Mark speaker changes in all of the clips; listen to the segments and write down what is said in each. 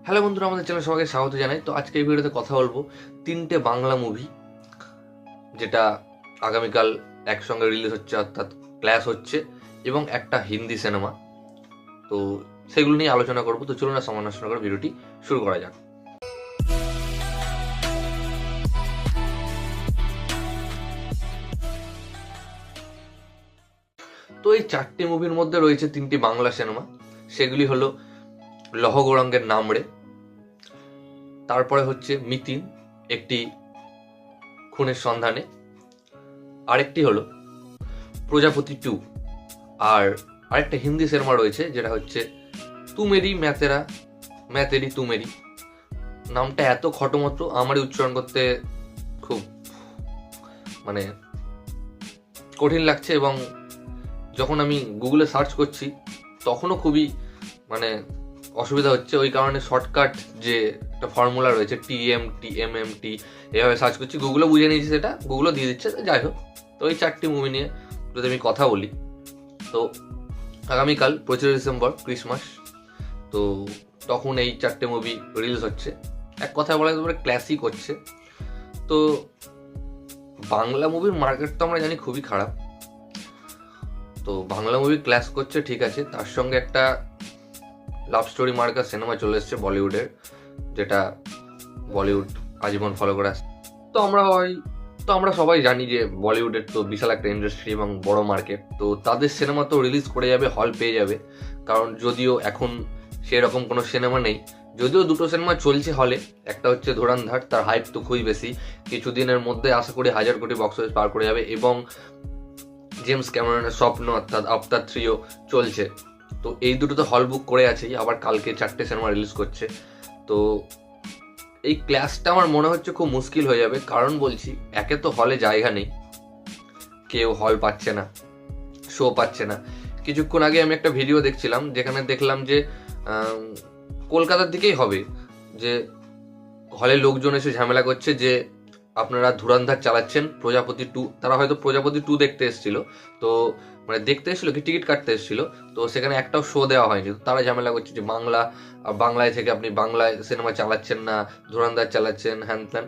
Speaker 1: Hello বন্ধুরা, আমাদের চ্যানেলে সবাইকে স্বাগত জানাই। তো আজকে এই ভিডিওতে কথা বলবো তিনটে বাংলা মুভি যেটা আগামীকাল একসঙ্গে রিলিজ হচ্ছে, অর্থাৎ ক্ল্যাশ হচ্ছে, এবং একটা হিন্দি সিনেমা। তো সেগুলো নিয়ে আলোচনা করবো। তো চলুন না সময় নষ্ট করে ভিডিওটি শুরু করা যাক। তো এই চারটি মুভির মধ্যে রয়েছে তিনটি বাংলা সিনেমা। সেগুলি হলো লহ গৌরাঙ্গের নামড়ে, তারপরে হচ্ছে মিতিন একটি খুনের সন্ধানে, আরেকটি হলো প্রজাপতি 2, আর আরেকটা হিন্দি সিনেমা রয়েছে যেটা হচ্ছে তুমেরি ম্যাতেরা ম্যাতেরি তুমেরি। নামটা এত খটোমটো, আমারই উচ্চারণ করতে খুব কঠিন লাগছে, এবং যখন আমি গুগলে সার্চ করছি তখনও খুবই অসুবিধা হচ্ছে। ওই কারণে শর্টকাট যে একটা ফর্মুলা রয়েছে TMT এভাবে সার্চ করছি, গুগলও বুঝে নিয়েছি, সেটা গুগলও দিয়ে দিচ্ছে। যাই হোক, তো এই চারটি মুভি নিয়ে যদি আমি কথা বলি, তো আগামীকাল 25 ডিসেম্বর ক্রিসমাস, তো তখন এই চারটে মুভি রিলিজ হচ্ছে। এক কথায় বলা যেতে পারে ক্লাসিক হচ্ছে। তো বাংলা মুভির মার্কেট তো আমরা জানি খুবই খারাপ। তো বাংলা মুভি ক্লাস করছে ঠিক আছে, তার সঙ্গে একটা লাভ স্টোরি মার্কা সিনেমা চলে এসছে বলিউডের, যেটা বলিউড আজীবন ফলো করে আসছে। তো আমরা সবাই জানি যে বলিউডের তো বিশাল একটা ইন্ডাস্ট্রি এবং বড় মার্কেট। তো তাদের সিনেমা তো রিলিজ করে যাবে, হল পেয়ে যাবে। কারণ যদিও এখন সেরকম কোনো সিনেমা নেই, যদিও দুটো সিনেমা চলছে হলে, একটা হচ্ছে ধুরন্ধর, তার হাইপ তো খুবই বেশি। কিছুদিনের মধ্যে আশা করি 1000 কোটি বক্স অফিস পার করে যাবে, এবং জেমস ক্যামেরনের স্বপ্ন অর্থাৎ আফতার 3ও চলছে। তো এই দুটো তো হল বুক করে আছেই, আবার কালকে 4টে সিনেমা রিলিজ করছে। তো এই ক্লাসটা আমার মনে হচ্ছে খুব মুশকিল হয়ে যাবে। কারণ বলছি, একে তো হলে জায়গা নেই, কেউ হল পাচ্ছে না, শো পাচ্ছে না। কিছুক্ষণ আগে আমি একটা ভিডিও দেখছিলাম, যেখানে দেখলাম যে কলকাতার দিকেই হবে, যে হলে লোকজন এসে ঝামেলা করছে যে আপনারা ধুরন্ধর চালাচ্ছেন, প্রজাপতি 2, তারা হয়তো প্রজাপতি 2 দেখতে এসেছিল। তো দেখতে এসেছিল কি, টিকিট কাটতে এসেছিল, তো সেখানে একটাও শো দেওয়া হয়নি। তারা ঝামেলা করছে যে বাংলায় থেকে আপনি বাংলায় সিনেমা চালাচ্ছেন না, ধুরন্ধর চালাচ্ছেন, হ্যান ত্যান।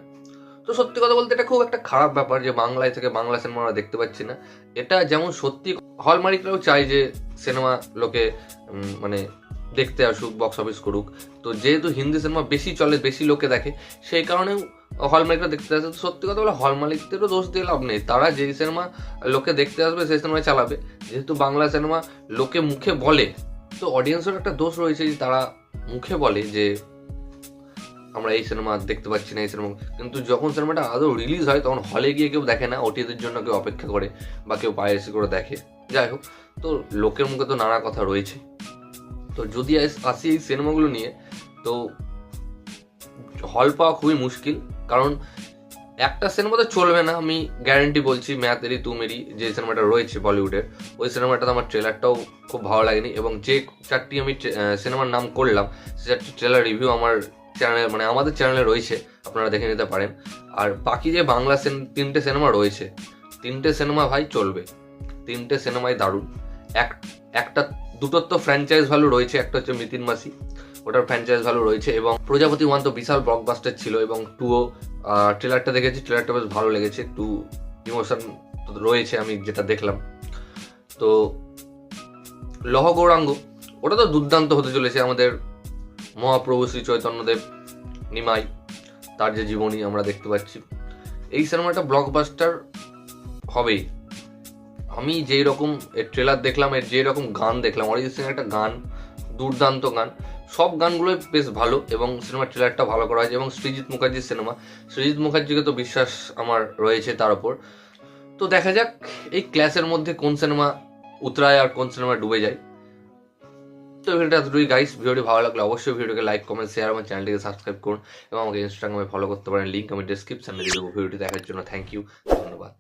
Speaker 1: তো সত্যি কথা বলতে এটা খুব একটা খারাপ ব্যাপার যে বাংলায় থেকে বাংলা সিনেমা আমরা দেখতে পাচ্ছি না। এটা যেমন সত্যি, হল মালিকরাও চায় যে সিনেমা লোকে দেখতে আসুক, বক্স অফিস করুক। তো যেহেতু হিন্দি সিনেমা বেশি চলে, বেশি লোকে দেখে, সেই কারণেও হল মালিকরা দেখতে আসে। তো সত্যি কথা বলে হল মালিকদেরও দোষ দিয়ে লাভ নেই, তারা যেই সিনেমা লোকে দেখতে আসবে সেই সিনেমা চালাবে। যেহেতু বাংলা সিনেমা লোকে মুখে বলে, তো অডিয়েন্সের একটা দোষ রয়েছে যে তারা মুখে বলে যে আমরা এই সিনেমা দেখতে পাচ্ছি না, এই সিনেমা। কিন্তু যখন সিনেমাটা আদৌ রিলিজ হয় তখন হলে গিয়ে কেউ দেখে না, ওটিদের জন্য কেউ অপেক্ষা করে বা কেউ পাইরেসি করে দেখে। যাই হোক, তো লোকের মুখে তো নানা কথা রয়েছে। তো যদি আসি এই সিনেমাগুলো নিয়ে, তো হল পাওয়া খুবই মুশকিল। কারণ একটা সিনেমা তো চলবে না, আমি গ্যারেন্টি বলছি। ম্যায় তেরি তু মেরি যে সিনেমাটা রয়েছে বলিউডের, ওই সিনেমাটাতে আমার ট্রেলারটাও খুব ভালো লাগেনি। এবং যে চারটি আমি সিনেমার নাম করলাম, সে চারটি ট্রেলার রিভিউ আমার চ্যানেলে আমাদের চ্যানেলে রয়েছে, আপনারা দেখে নিতে পারেন। আর বাকি যে বাংলা 3টে সিনেমা রয়েছে, 3টে সিনেমা ভাই চলবে, 3টে সিনেমাই দারুণ। দুটোর তো ফ্র্যাঞ্চাইজ ভ্যালু রয়েছে, একটা হচ্ছে মিতিন মাসি, ওটার ফ্র্যাঞ্চাইজ ভ্যালু রয়েছে, এবং প্রজাপতি 1 তো বিশাল ব্লকবাস্টার ছিল, এবং 2ও ট্রেলারটা দেখেছি, ট্রেলারটা বেশ ভালো লেগেছে, একটু ইমোশন রয়েছে আমি যেটা দেখলাম। তো লহ গৌরাঙ্গ, ওটা তো দুর্দান্ত হতে চলেছে। আমাদের মহাপ্রভু শ্রী চৈতন্যদেব নিমাই, তার যে জীবনী আমরা দেখতে পাচ্ছি, এই সিনেমাটা ব্লকবাস্টার হবেই। আমি যেই রকম এর ট্রেলার দেখলাম, এর যেই রকম গান দেখলাম, অরিজিৎ সিং একটা গান, দুর্দান্ত গান, সব গানগুলোই বেশ ভালো, এবং সিনেমার ট্রেলারটা ভালো করা হয়েছে। এবং সৃজিত মুখার্জির সিনেমা, সৃজিত মুখার্জিকে তো বিশ্বাস আমার রয়েছে তার উপর। তো দেখা যাক এই ক্লাসের মধ্যে কোন সিনেমা উতরায় আর কোন সিনেমা ডুবে যায়। তো ভিডিওটা এতটুকুই গাইস। ভিডিওটি ভালো লাগলে অবশ্যই ভিডিওকে লাইক, কমেন্ট, শেয়ার, আমার চ্যানেলটিকে সাবস্ক্রাইব করুন, এবং আমাকে ইনস্টাগ্রামে ফলো করতে পারেন, লিঙ্ক আমি ডেসক্রিপশনে দিয়ে দেবো। ভিডিওটি দেখার জন্য থ্যাংক ইউ, ধন্যবাদ।